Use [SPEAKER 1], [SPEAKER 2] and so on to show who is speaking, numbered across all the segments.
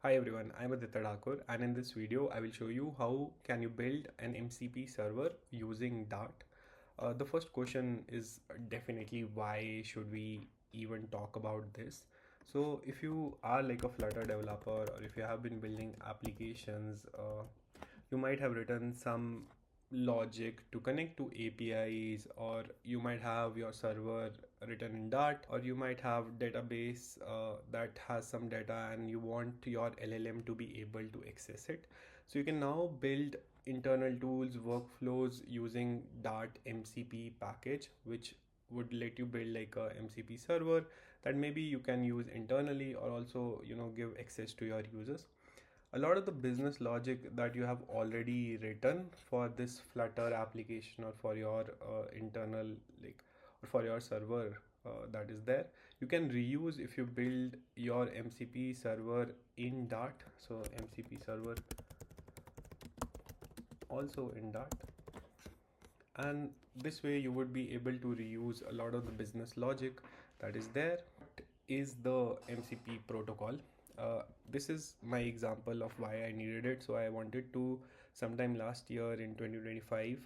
[SPEAKER 1] Hi everyone, I'm Aditya Thakur, and in this video I will show you how can you build an MCP server using Dart. The first question is definitely why should we even talk about this? So if you are like a Flutter developer or if you have been building applications, you might have written some logic to connect to APIs, or you might have your server written in Dart, or you might have database that has some data and you want your LLM to be able to access it. So you can now build internal tools, workflows using Dart MCP package, which would let you build like a MCP server that maybe you can use internally or also give access to your users. A lot of the business logic that you have already written for this Flutter application or for your internal like or for your server that is there, you can reuse if you build your MCP server in Dart. So MCP server also in Dart, and this way you would be able to reuse a lot of the business logic that is there. What is the MCP protocol? This is my example of why I needed it. So I wanted to sometime last year in 2025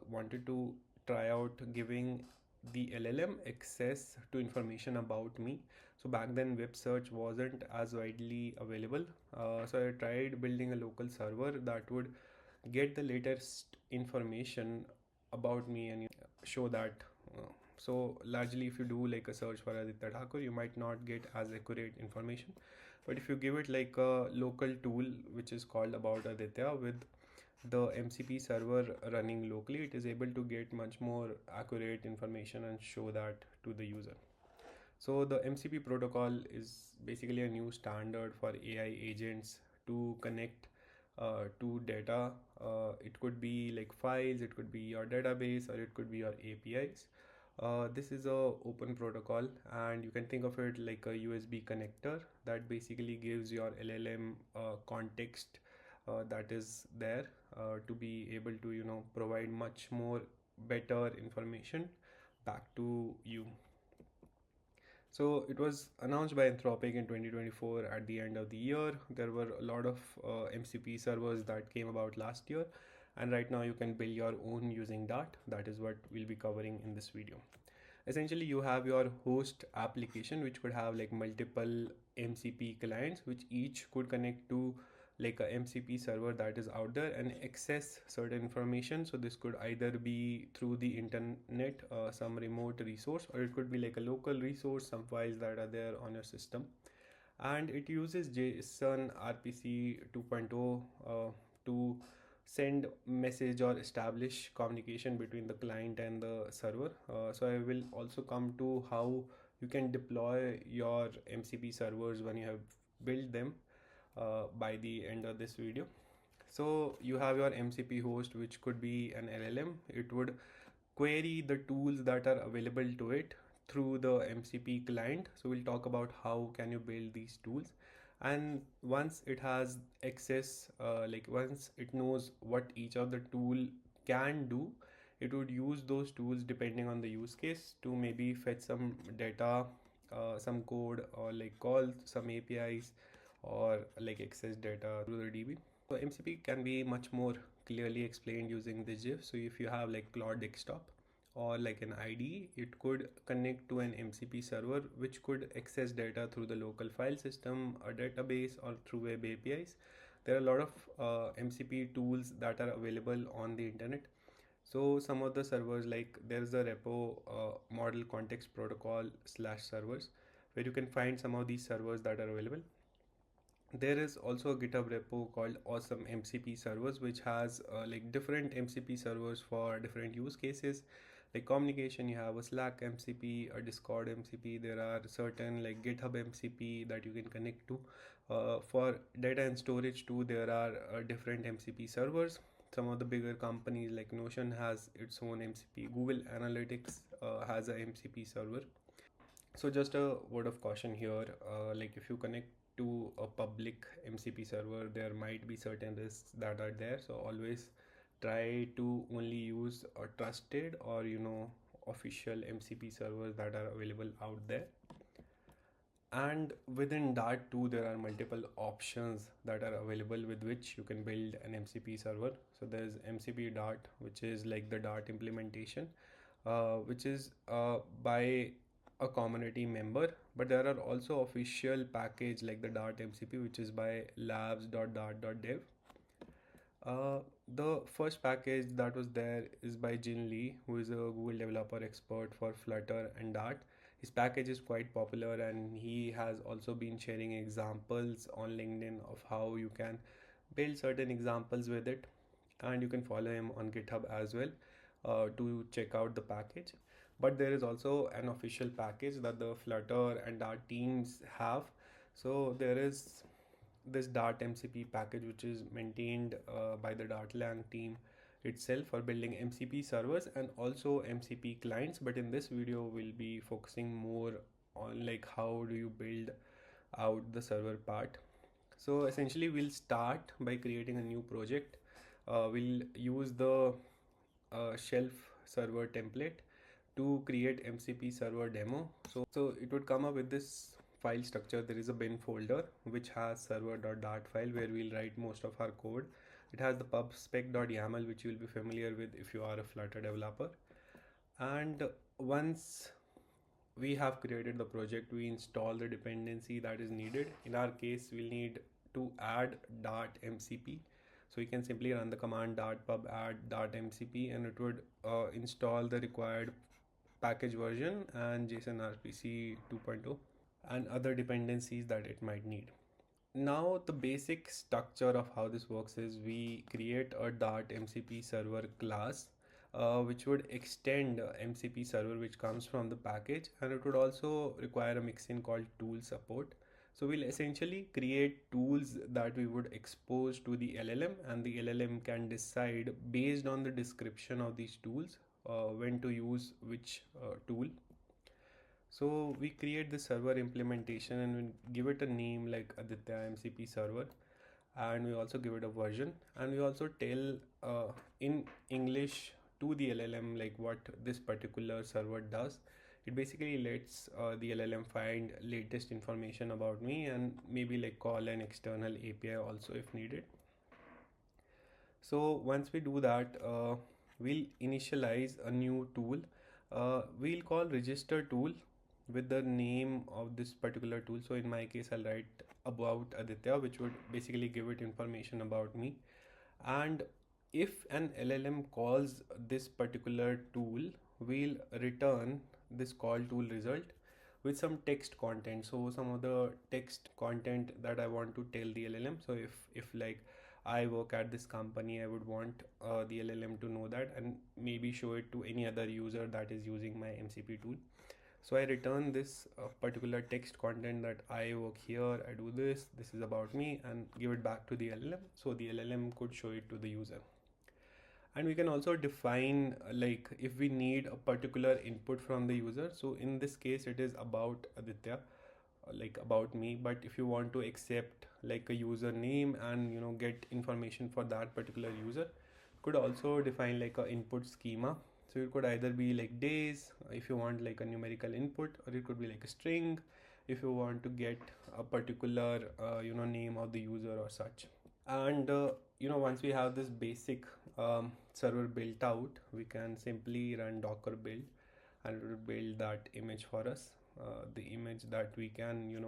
[SPEAKER 1] wanted to try out giving the LLM access to information about me. So back then web search wasn't as widely available, so I tried building a local server that would get the latest information about me and show that. So largely if you do like a search for Aditya Thakur, you might not get as accurate information, but if you give it like a local tool which is called about Aditya with the MCP server running locally, it is able to get much more accurate information and show that to the user. So the MCP protocol is basically a new standard for AI agents to connect to data. It could be like files, it could be your database, or it could be your APIs. This is a open protocol, and you can think of it like a USB connector that basically gives your LLM context that is there to be able to provide much more better information back to you. So it was announced by Anthropic in 2024 at the end of the year. There were a lot of MCP servers that came about last year, and right now you can build your own using Dart. That is what we'll be covering in this video. Essentially, you have your host application, which could have like multiple MCP clients, which each could connect to like a MCP server that is out there and access certain information. So this could either be through the internet, some remote resource, or it could be like a local resource, some files that are there on your system. And it uses JSON-RPC 2.0 to send message or establish communication between the client and the server. So I will also come to how you can deploy your MCP servers when you have built them by the end of this video. So you have your MCP host, which could be an LLM. It would query the tools that are available to it through the MCP client. So we'll talk about how can you build these tools. And once it has access, like once it knows what each of the tool can do, it would use those tools depending on the use case to maybe fetch some data, some code, or like call some APIs, or like access data through the DB. So MCP can be much more clearly explained using this GIF. So if you have like Claude desktop or like an IDE, it could connect to an MCP server which could access data through the local file system, a database, or through web APIs. There are a lot of MCP tools that are available on the internet. So some of the servers, like there's a repo model context protocol slash servers, where you can find some of these servers that are available. There is also a GitHub repo called Awesome MCP servers, which has like different MCP servers for different use cases. Like communication, you have a Slack MCP, a Discord MCP. There are certain like GitHub MCP that you can connect to. For data and storage too, there are different MCP servers. Some of the bigger companies like Notion has its own MCP. Google Analytics has a MCP server. So just a word of caution here, like if you connect to a public MCP server, there might be certain risks that are there. So always try to only use a trusted or official MCP servers that are available out there. And within that too, there are multiple options that are available with which you can build an MCP server. So there's MCP Dart, which is like the Dart implementation, which is by a community member, but there are also official package like the Dart MCP, which is by labs.dart.dev. The first package that was there is by Jin Lee, who is a Google developer expert for Flutter and Dart. His package is quite popular, and he has also been sharing examples on LinkedIn of how you can build certain examples with it. And you can follow him on GitHub as well to check out the package. But there is also an official package that the Flutter and Dart teams have. So there is this Dart MCP package, which is maintained by the Dartlang team itself for building MCP servers and also MCP clients. But in this video, we'll be focusing more on like how do you build out the server part. So essentially, we'll start by creating a new project. We'll use the shelf server template to create MCP server demo. So it would come up with this file structure. There is a bin folder which has server.dart file where we'll write most of our code. It has the pubspec.yaml, which you'll be familiar with if you are a Flutter developer. And once we have created the project, we install the dependency that is needed. In our case, we'll need to add Dart MCP. So you can simply run the command dart pub add Dart MCP, and it would install the required package version and JSON-RPC 2.0 and other dependencies that it might need. Now the basic structure of how this works is we create a Dart MCP server class which would extend MCP server, which comes from the package, and it would also require a mixin called tool support. So we'll essentially create tools that we would expose to the LLM, and the LLM can decide based on the description of these tools when to use which tool. So we create the server implementation and we give it a name like Aditya MCP server, and we also give it a version, and we also tell in English to the LLM like what this particular server does. It basically lets the LLM find latest information about me and maybe like call an external API also if needed. So once we do that, we'll initialize a new tool. We'll call register tool with the name of this particular tool. So in my case, I'll write about Aditya, which would basically give it information about me. And if an LLM calls this particular tool, we'll return this call tool result with some text content. So some of the text content that I want to tell the LLM. So if like I work at this company, I would want the LLM to know that and maybe show it to any other user that is using my MCP tool. So I return this particular text content that I work here, I do this, this is about me, and give it back to the LLM. So the LLM could show it to the user. And we can also define like if we need a particular input from the user. So in this case, it is about Aditya, like about me. But if you want to accept like a username and get information for that particular user, could also define like a input schema. So it could either be like days if you want like a numerical input, or it could be like a string if you want to get a particular name of the user or such. And once we have this basic server built out, we can simply run docker build and it will build that image for us, the image that we can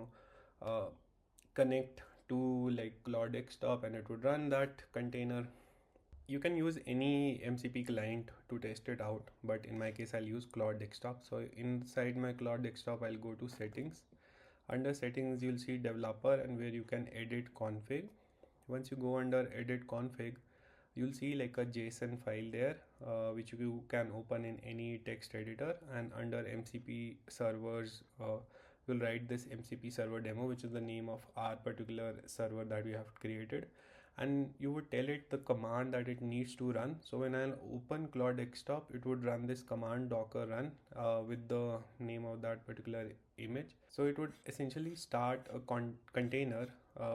[SPEAKER 1] connect to like Claude desktop, and it would run that container. You can use any MCP client to test it out, but in my case I'll use Claude desktop. So inside my Claude desktop, I'll go to settings. Under settings, you'll see developer and where you can edit config. Once you go under edit config, you'll see like a JSON file there, which you can open in any text editor, and under MCP servers, we'll write this MCP server demo, which is the name of our particular server that we have created. And you would tell it the command that it needs to run. So when I'll open Claude desktop, it would run this command docker run with the name of that particular image. So it would essentially start a container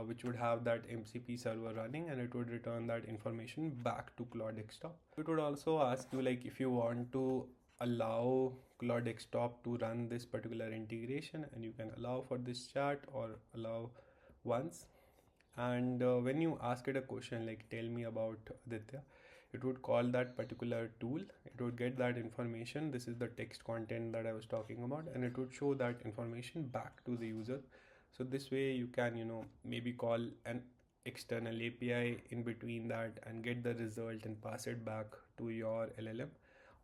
[SPEAKER 1] which would have that MCP server running, and it would return that information back to Claude desktop. It would also ask you like if you want to allow Claude Desktop to run this particular integration, and you can allow for this chat or allow once. And when you ask it a question like tell me about Aditya, it would call that particular tool, it would get that information, this is the text content that I was talking about, and it would show that information back to the user. So this way you can, you know, maybe call an external API in between that and get the result and pass it back to your LLM,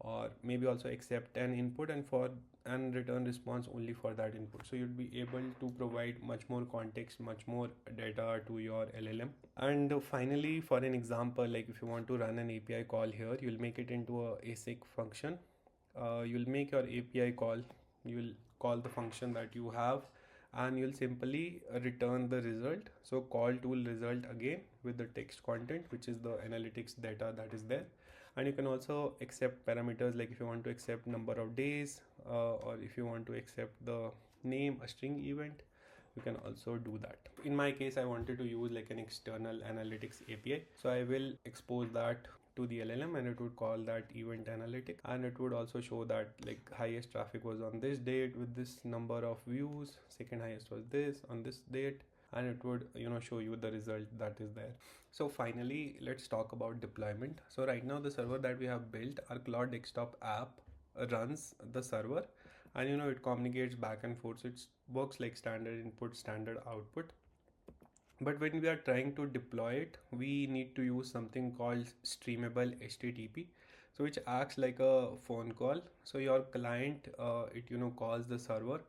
[SPEAKER 1] or maybe also accept an input and return response only for that input. So you'd be able to provide much more context, much more data to your LLM. And finally, for an example, like if you want to run an API call here, you'll make it into a async function. You'll make your API call, you'll call the function that you have, and you'll simply return the result. So call tool result again with the text content, which is the analytics data that is there. And you can also accept parameters, like if you want to accept number of days, or if you want to accept the name, a string event, you can also do that. In my case, I wanted to use like an external analytics API, so I will expose that to the LLM, and it would call that event analytic, and it would also show that like highest traffic was on this date with this number of views, second highest was this on this date, and it would, you know, show you the result that is there. So finally, let's talk about deployment. So right now the server that we have built, our Claude Desktop app, runs the server, and you know, it communicates back and forth. So it works like standard input, standard output. But when we are trying to deploy it, we need to use something called streamable HTTP, so which acts like a phone call. So your client, it, you know, calls the server,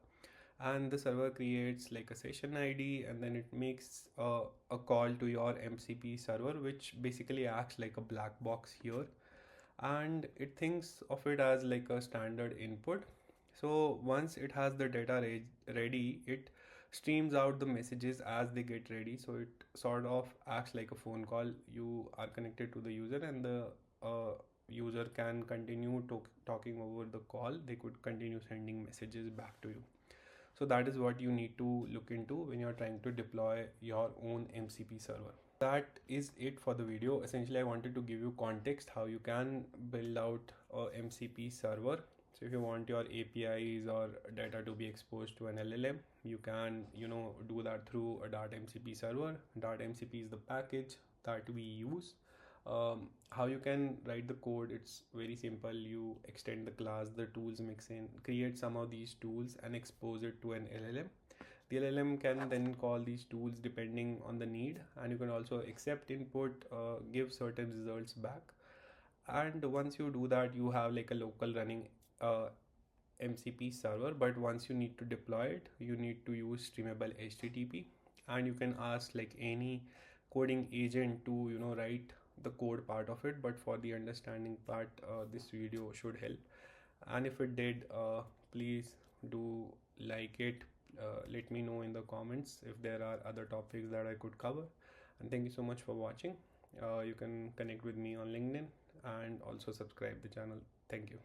[SPEAKER 1] and the server creates like a session ID, and then it makes a call to your MCP server, which basically acts like a black box here, and it thinks of it as like a standard input. So once it has the data ready, it streams out the messages as they get ready. So it sort of acts like a phone call. You are connected to the user, and the user can continue talking over the call. They could continue sending messages back to you. So that is what you need to look into when you're trying to deploy your own MCP server. That is it for the video. Essentially, I wanted to give you context how you can build out a MCP server. So if you want your APIs or data to be exposed to an LLM, you can, you know, do that through a .mcp server. .mcp is the package that we use. How you can write the code, it's very simple. You extend the class, the tools mixin, create some of these tools and expose it to an LLM. The LLM can then call these tools depending on the need, and you can also accept input, give certain results back. And once you do that, you have like a local running MCP server. But once you need to deploy it, you need to use streamable HTTP, and you can ask like any coding agent to, you know, write the code part of it. But for the understanding part, this video should help, and if it did, please do like it. Let me know in the comments if there are other topics that I could cover, and thank you so much for watching. You can connect with me on LinkedIn and also subscribe the channel. Thank you.